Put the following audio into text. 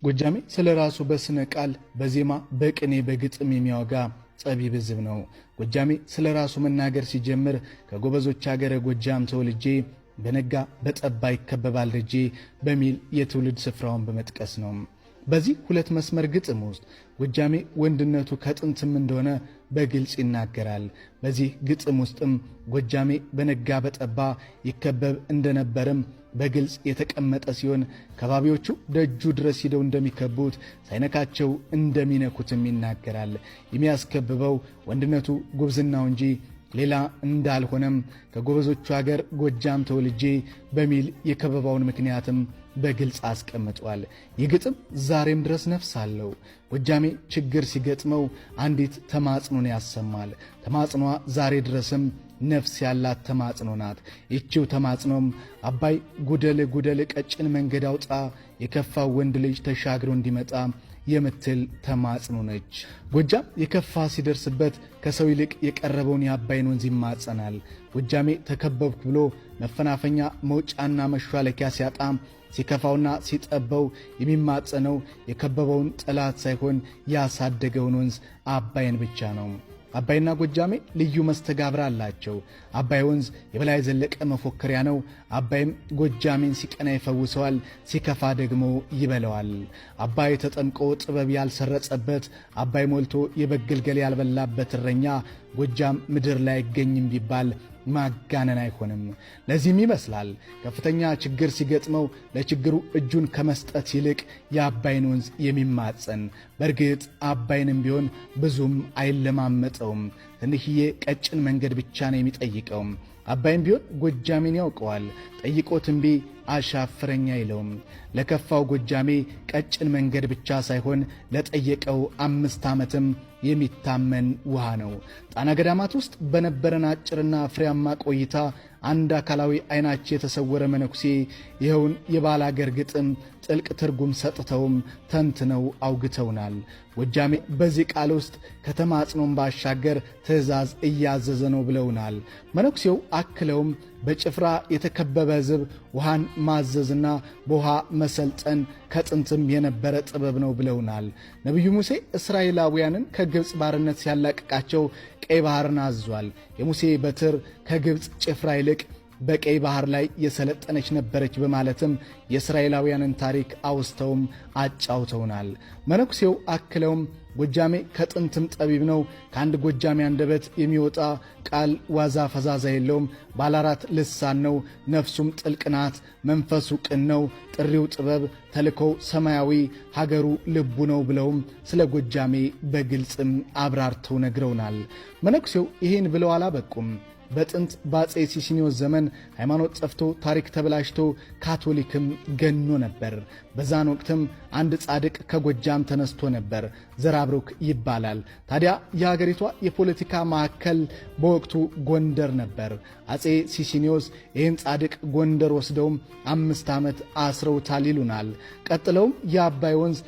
ጎጃሜ ስለራሱ በስነ ቃል በዜማ በቅኔ በግጥም የሚያወጋ ጸቢብ ሕዝብ ነው። ጎጃሜ ስለራሱ መናገር ሲጀምር ከጎበዞች ሀገረ ጎጃም ተወልጄ በነጋ በጠባ ይከበባል ደጄ በሚል የትውልድ ስፍራውን በመጥቀስ ነው። በዚህ ሁለት መስመር ግጥም ውስጥ ጎጃሜ ወንድነቱ ከጥንትም እንደሆነ በግልጽ ይናገራል። በዚህ ግጥም ውስጥም ጎጃሜ በነጋ በጠባ ይከበብ እንደነበርም በግልጽ የተቀመጠ ሲሆን ከባቢዎቹ ደጁ ድረስ ሂደው እንደሚከቡት ሳይነካቸው እንደሚነኩትም ይናገራል። የሚያስከብበው ወንድነቱ ጉብዝናው እንጂ ሌላ እንዳልሆነም ከጎበዞቹ ሀገር ጎጃም ተወልጄ በሚል የከበባውን ምክንያትም በግልጽ አስቀምጧል። ይህ ግጥም ዛሬም ድረስ ነፍስ አለው። ጎጃሜ ችግር ሲገጥመው አንዲት ተማጽኖን ያሰማል። ተማጽኗ ዛሬ ድረስም ነፍስ ያላት ተማጽኖ ናት። ይቺው ተማጽኖም አባይ ጉደል ጉደል ቀጭን መንገድ አውጣ የከፋው ወንድ ልጅ ተሻግሮ እንዲመጣ የምትል ተማጽኖ ነች። ጎጃም የከፋ ሲደርስበት ከሰው ይልቅ የቀረበውን የአባይን ወንዝ ይማጸናል። ጎጃሜ ተከበብኩ ብሎ መፈናፈኛ መውጫና መሿለኪያ ሲያጣ ሲከፋውና ሲጠበው የሚማጸነው የከበበውን ጠላት ሳይሆን ያሳደገውን ወንዝ አባይን ብቻ ነው። አባይና ጎጃሜ ልዩ መስተጋብር አላቸው። አባይ ወንዝ የበላይ ዘለቀ መፎከሪያ ነው። አባይም ጎጃሜን ሲቀና ይፈውሰዋል፣ ሲከፋ ደግሞ ይበለዋል። አባይ ተጠምቆ ጥበብ ያልሰረጸበት፣ አባይ ሞልቶ የበግልገል ያልበላበት እረኛ ጎጃም ምድር ላይ አይገኝም ቢባል ማጋነን አይሆንም። ለዚህም ይመስላል ከፍተኛ ችግር ሲገጥመው ለችግሩ እጁን ከመስጠት ይልቅ የአባይን ወንዝ የሚማጸን። በእርግጥ አባይንም ቢሆን ብዙም አይለማመጠውም። ትንሽዬ ቀጭን መንገድ ብቻ ነው የሚጠይቀው። አባይም ቢሆን ጎጃሜን ያውቀዋል። ጠይቆት እምቢ አሻፍረኛ አይለውም። ለከፋው ጎጃሜ ቀጭን መንገድ ብቻ ሳይሆን ለጠየቀው 5 ዓመትም የሚታመን ውሃ ነው። ጣና ገዳማት ውስጥ በነበረን አጭርና ፍሬያማ ቆይታ አንድ አካላዊ አይናቸው የተሰወረ መነኩሴ ይኸውን የባል አገር ግጥም ጥልቅ ትርጉም ሰጥተውም ተንትነው አውግተውናል። ጎጃሜ በዚህ ቃል ውስጥ ከተማጽኖም ባሻገር ትእዛዝ እያዘዘ ነው ብለውናል። መነኩሴው አክለውም በጭፍራ የተከበበ ሕዝብ ውሃን ማዘዝና በውሃ መሰልጠን ከጥንትም የነበረ ጥበብ ነው ብለውናል። ነቢዩ ሙሴ እስራኤላውያንን ከግብፅ ባርነት ሲያላቅቃቸው ቀይ ባህርን አዟል። የሙሴ በትር ከግብፅ ጭፍራ ይልቅ በቀይ ባህር ላይ የሰለጠነች ነበረች በማለትም የእስራኤላውያንን ታሪክ አውስተውም አጫውተውናል። መነኩሴው አክለውም ጎጃሜ ከጥንትም ጠቢብ ነው። ከአንድ ጎጃሜ አንደበት የሚወጣ ቃል ዋዛ ፈዛዛ የለውም። ባለአራት ልሳን ነው። ነፍሱም ጥልቅ ናት። መንፈሱ ቅን ነው። ጥሪው ጥበብ፣ ተልኮው ሰማያዊ፣ ሀገሩ ልቡ ነው ብለውም ስለ ጎጃሜ በግልጽም አብራርተው ነግረውናል። መነኩሴው ይህን ብለው አላበቁም። በጥንት በአፄ ሲሲኒዮስ ዘመን ሃይማኖት ጠፍቶ ታሪክ ተበላሽቶ ካቶሊክም ገኖ ነበር። በዛን ወቅትም አንድ ጻድቅ ከጎጃም ተነስቶ ነበር። ዘራብሩክ ይባላል። ታዲያ የሀገሪቷ የፖለቲካ ማዕከል በወቅቱ ጎንደር ነበር። አፄ ሲሲኒዮስ ይህን ጻድቅ ጎንደር ወስደውም 5 ዓመት አስረውታል ይሉናል። ቀጥለውም የአባይ ወንዝ